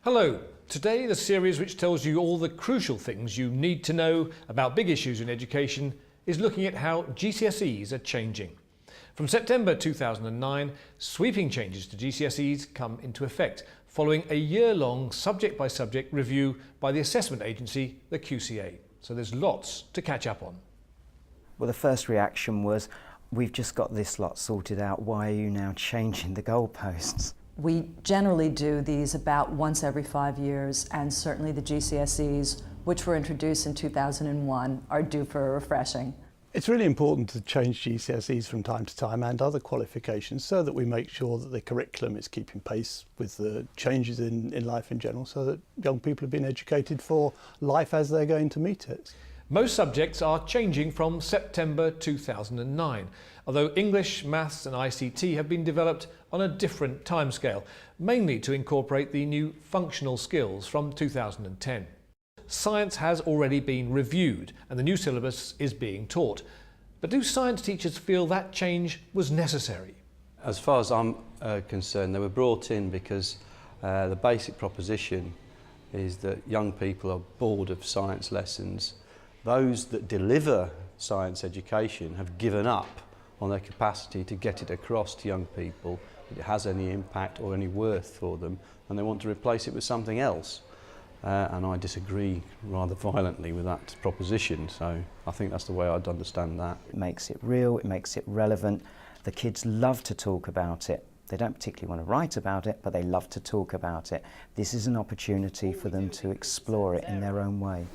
Hello. Today the series which tells you all the crucial things you need to know about big issues in education is looking at how GCSEs are changing. From September 2009, sweeping changes to GCSEs come into effect following a year-long subject-by-subject review by the assessment agency, the QCA. So there's lots to catch up on. Well, the first reaction was, we've just got this lot sorted out, why are you now changing the goalposts? We generally do these about once every 5 years, and certainly the GCSEs, which were introduced in 2001, are due for a refreshing. It's really important to change GCSEs from time to time and other qualifications so that we make sure that the curriculum is keeping pace with the changes in life in general, so that young people have been educated for life as they're going to meet it. Most subjects are changing from September 2009, although English, Maths and ICT have been developed on a different timescale, mainly to incorporate the new functional skills from 2010. Science has already been reviewed and the new syllabus is being taught. But do science teachers feel that change was necessary? As far as I'm concerned, they were brought in because the basic proposition is that young people are bored of science lessons. Those that deliver science education have given up on their capacity to get it across to young people that it has any impact or any worth for them, and they want to replace it with something else. And I disagree rather violently with that proposition, so I think that's the way I'd understand that. It makes it real, it makes it relevant. The kids love to talk about it. They don't particularly want to write about it, but they love to talk about it. This is an opportunity for them to explore it in their own way.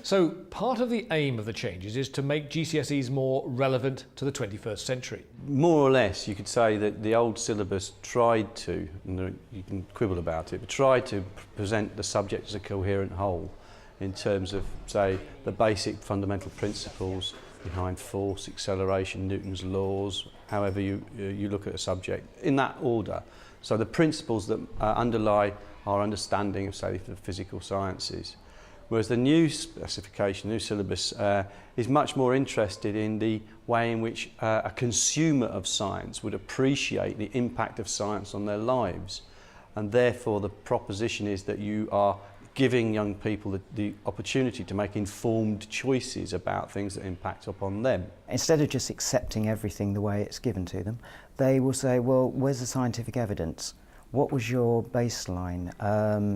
So part of the aim of the changes is to make GCSEs more relevant to the 21st century. More or less, you could say that the old syllabus tried to, and you can quibble about it, but tried to present the subject as a coherent whole in terms of, say, the basic fundamental principles behind force, acceleration, Newton's laws, however you look at a subject, in that order. So the principles that underlie our understanding of, say, the physical sciences. Whereas the new specification, new syllabus, is much more interested in the way in which a consumer of science would appreciate the impact of science on their lives. And therefore the proposition is that you are giving young people the opportunity to make informed choices about things that impact upon them. Instead of just accepting everything the way it's given to them, they will say, well, where's the scientific evidence? What was your baseline?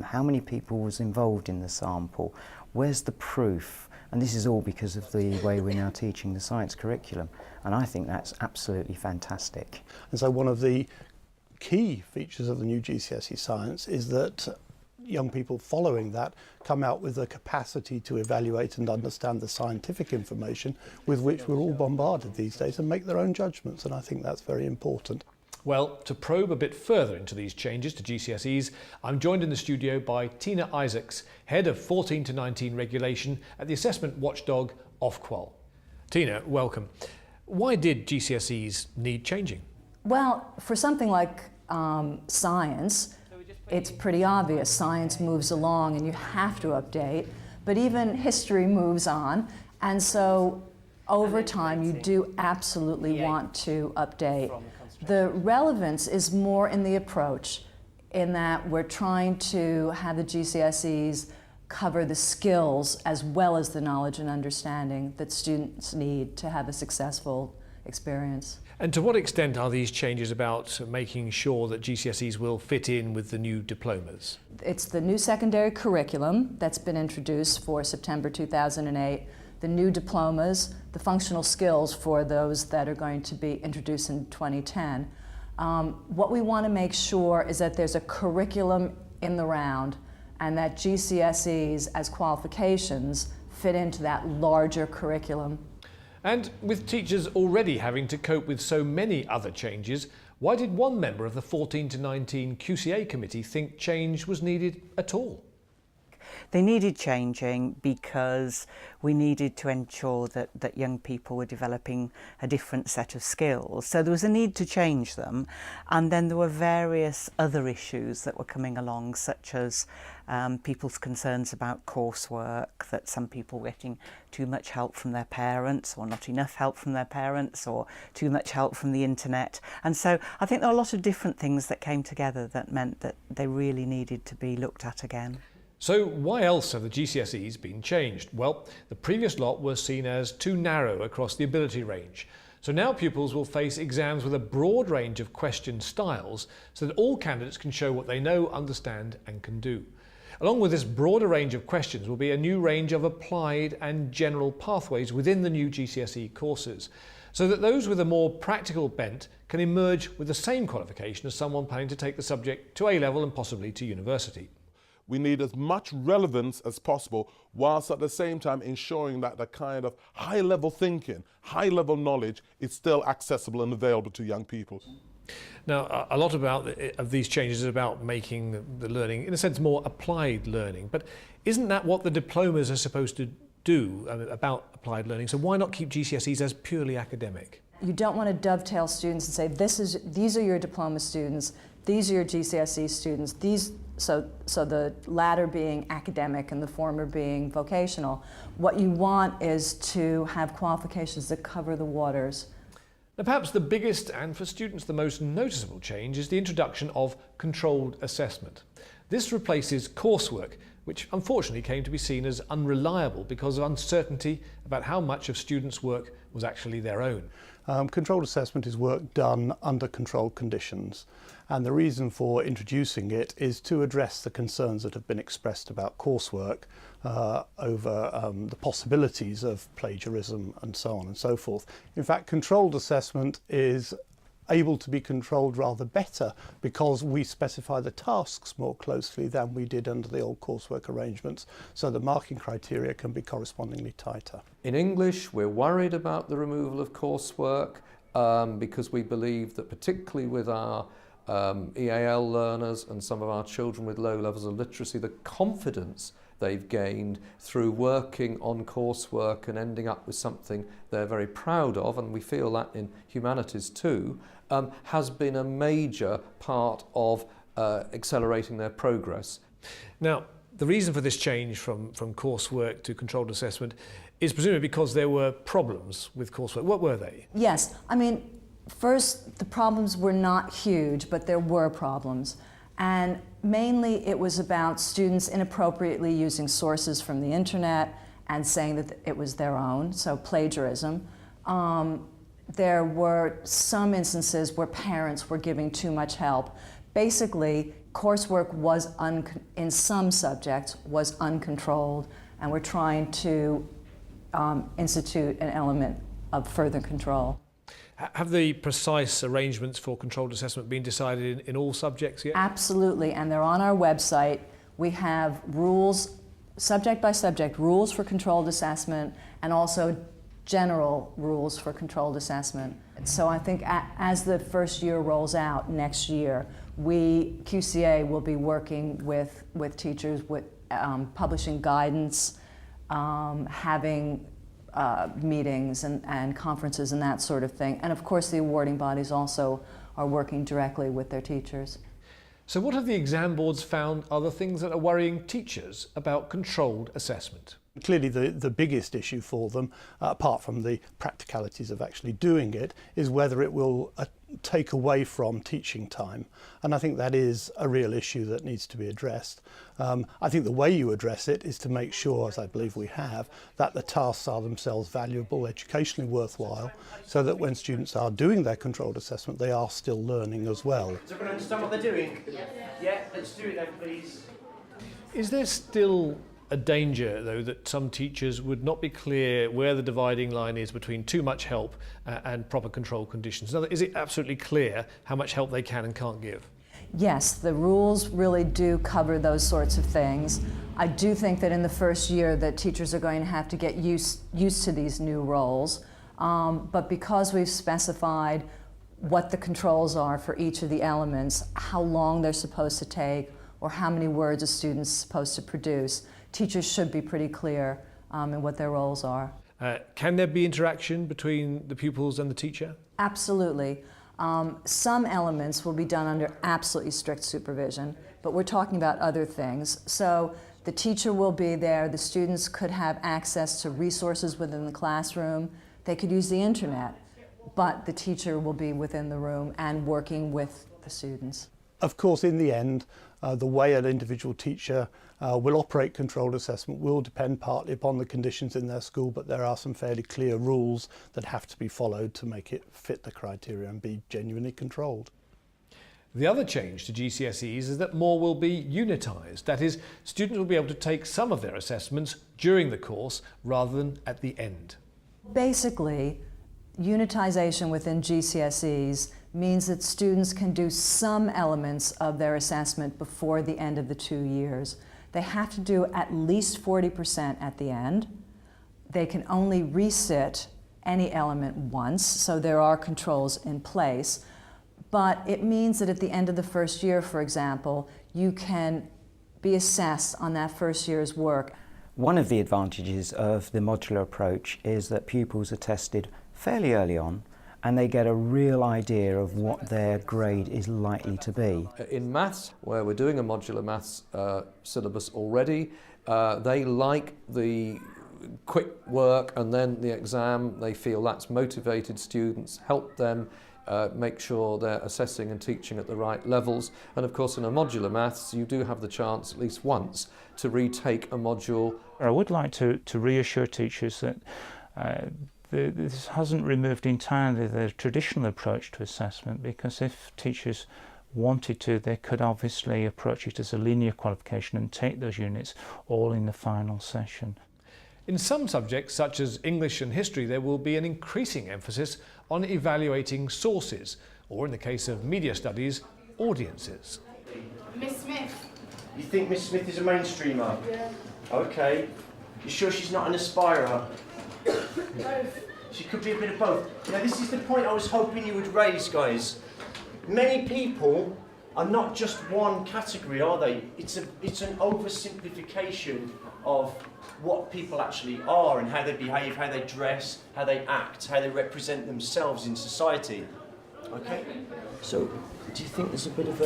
How many people was involved in the sample? Where's the proof? And this is all because of the way we're now teaching the science curriculum. And I think that's absolutely fantastic. And so one of the key features of the new GCSE science is that young people following that come out with the capacity to evaluate and understand the scientific information with which we're all bombarded these days and make their own judgments. And I think that's very important. Well, to probe a bit further into these changes to GCSEs, I'm joined in the studio by Tina Isaacs, Head of 14 to 19 Regulation at the assessment watchdog Ofqual. Tina, welcome. Why did GCSEs need changing? Well, for something like science, it's pretty obvious. Science moves along and you have to update, but even history moves on, and so over time you do absolutely want to update. The relevance is more in the approach, in that we're trying to have the GCSEs cover the skills as well as the knowledge and understanding that students need to have a successful experience. And to what extent are these changes about making sure that GCSEs will fit in with the new diplomas? It's the new secondary curriculum that's been introduced for September 2008, the new diplomas, the functional skills for those that are going to be introduced in 2010. What we want to make sure is that there's a curriculum in the round and that GCSEs as qualifications fit into that larger curriculum. And with teachers already having to cope with so many other changes, why did one member of the 14 to 19 QCA committee think change was needed at all? They needed changing because we needed to ensure that young people were developing a different set of skills. So there was a need to change them. And then there were various other issues that were coming along, such as people's concerns about coursework, that some people were getting too much help from their parents or not enough help from their parents or too much help from the internet. And so I think there are a lot of different things that came together that meant that they really needed to be looked at again. So why else have the GCSEs been changed? Well, the previous lot were seen as too narrow across the ability range. So now pupils will face exams with a broad range of question styles so that all candidates can show what they know, understand and can do. Along with this broader range of questions will be a new range of applied and general pathways within the new GCSE courses, so that those with a more practical bent can emerge with the same qualification as someone planning to take the subject to A-level and possibly to university. We need as much relevance as possible, whilst at the same time ensuring that the kind of high-level thinking, high-level knowledge is still accessible and available to young people. Now, a lot of these changes is about making the learning, in a sense, more applied learning. But isn't that what the diplomas are supposed to do about applied learning? So why not keep GCSEs as purely academic? You don't want to dovetail students and say, these are your diploma students, these are your GCSE students, so the latter being academic and the former being vocational. What you want is to have qualifications that cover the waters. Now, perhaps the biggest and for students the most noticeable change is the introduction of controlled assessment. This replaces coursework, which unfortunately came to be seen as unreliable because of uncertainty about how much of students' work was actually their own. Controlled assessment is work done under controlled conditions, and the reason for introducing it is to address the concerns that have been expressed about coursework over the possibilities of plagiarism and so on and so forth. In fact, controlled assessment is able to be controlled rather better because we specify the tasks more closely than we did under the old coursework arrangements, so the marking criteria can be correspondingly tighter. In English, we're worried about the removal of coursework because we believe that particularly with our EAL learners and some of our children with low levels of literacy, the confidence they've gained through working on coursework and ending up with something they're very proud of, and we feel that in humanities too, has been a major part of accelerating their progress. Now, the reason for this change from coursework to controlled assessment is presumably because there were problems with coursework. What were they? Yes, I mean, first, the problems were not huge, but there were problems. And mainly it was about students inappropriately using sources from the internet and saying that it was their own, so plagiarism. There were some instances where parents were giving too much help. Basically, coursework was, in some subjects, was uncontrolled, and we're trying to institute an element of further control. Have the precise arrangements for controlled assessment been decided in all subjects yet? Absolutely, and they're on our website. We have rules, subject by subject, rules for controlled assessment, and also general rules for controlled assessment. So I think as the first year rolls out next year, QCA will be working with teachers with publishing guidance, having meetings and conferences and that sort of thing. And of course the awarding bodies also are working directly with their teachers. So what have the exam boards found are the things that are worrying teachers about controlled assessment? Clearly the biggest issue for them, apart from the practicalities of actually doing it, is whether it will take away from teaching time. And I think that is a real issue that needs to be addressed. I think the way you address it is to make sure, as I believe we have, that the tasks are themselves valuable, educationally worthwhile, so that when students are doing their controlled assessment, they are still learning as well. Does everyone understand what they're doing? Yeah, let's do it then, please. Is there still a danger, though, that some teachers would not be clear where the dividing line is between too much help and proper control conditions? Is it absolutely clear how much help they can and can't give? Yes, the rules really do cover those sorts of things. I do think that in the first year that teachers are going to have to get used to these new roles, but because we've specified what the controls are for each of the elements, how long they're supposed to take, or how many words a student's supposed to produce, teachers should be pretty clear in what their roles are. Can there be interaction between the pupils and the teacher? Absolutely. Some elements will be done under absolutely strict supervision, but we're talking about other things. So the teacher will be there, the students could have access to resources within the classroom, they could use the internet, but the teacher will be within the room and working with the students. Of course, in the end, the way an individual teacher will operate controlled assessment will depend partly upon the conditions in their school, but there are some fairly clear rules that have to be followed to make it fit the criteria and be genuinely controlled. The other change to GCSEs is that more will be unitised. That is, students will be able to take some of their assessments during the course rather than at the end. Basically, unitisation within GCSEs means that students can do some elements of their assessment before the end of the 2 years. They have to do at least 40% at the end. They can only resit any element once, so there are controls in place. But it means that at the end of the first year, for example, you can be assessed on that first year's work. One of the advantages of the modular approach is that pupils are tested fairly early on, and they get a real idea of what their grade is likely to be. In maths, where we're doing a modular maths syllabus already, they like the quick work and then the exam. They feel that's motivated students, help them make sure they're assessing and teaching at the right levels. And of course in a modular maths you do have the chance at least once to retake a module. I would like to reassure teachers that this hasn't removed entirely the traditional approach to assessment, because if teachers wanted to, they could obviously approach it as a linear qualification and take those units all in the final session. In some subjects, such as English and history, there will be an increasing emphasis on evaluating sources, or in the case of media studies, audiences. Miss Smith. You think Miss Smith is a mainstreamer? Yeah. Okay. You sure she's not an aspirer? Both. She could be a bit of both. Now this is the point I was hoping you would raise, guys. Many people are not just one category, are they? It's an oversimplification of what people actually are and how they behave, how they dress, how they act, how they represent themselves in society. Okay? So, do you think there's a bit of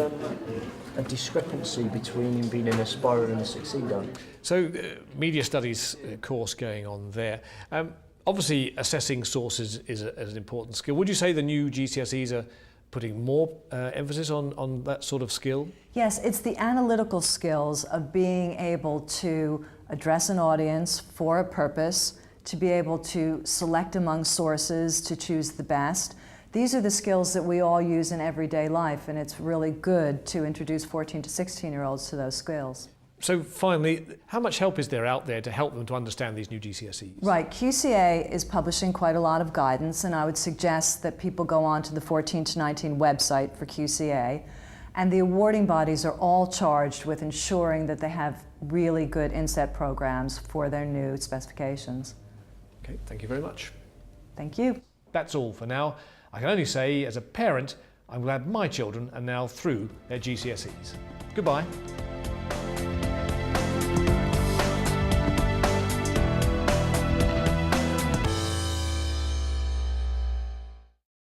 a discrepancy between being an aspirer and a succeeder? So, media studies course going on there. Obviously, assessing sources is an important skill. Would you say the new GCSEs are putting more emphasis on that sort of skill? Yes, it's the analytical skills of being able to address an audience for a purpose, to be able to select among sources, to choose the best. These are the skills that we all use in everyday life, and it's really good to introduce 14 to 16-year-olds to those skills. So finally, how much help is there out there to help them to understand these new GCSEs? Right, QCA is publishing quite a lot of guidance, and I would suggest that people go on to the 14 to 19 website for QCA, and the awarding bodies are all charged with ensuring that they have really good inset programs for their new specifications. Okay, thank you very much. Thank you. That's all for now. I can only say, as a parent, I'm glad my children are now through their GCSEs. Goodbye.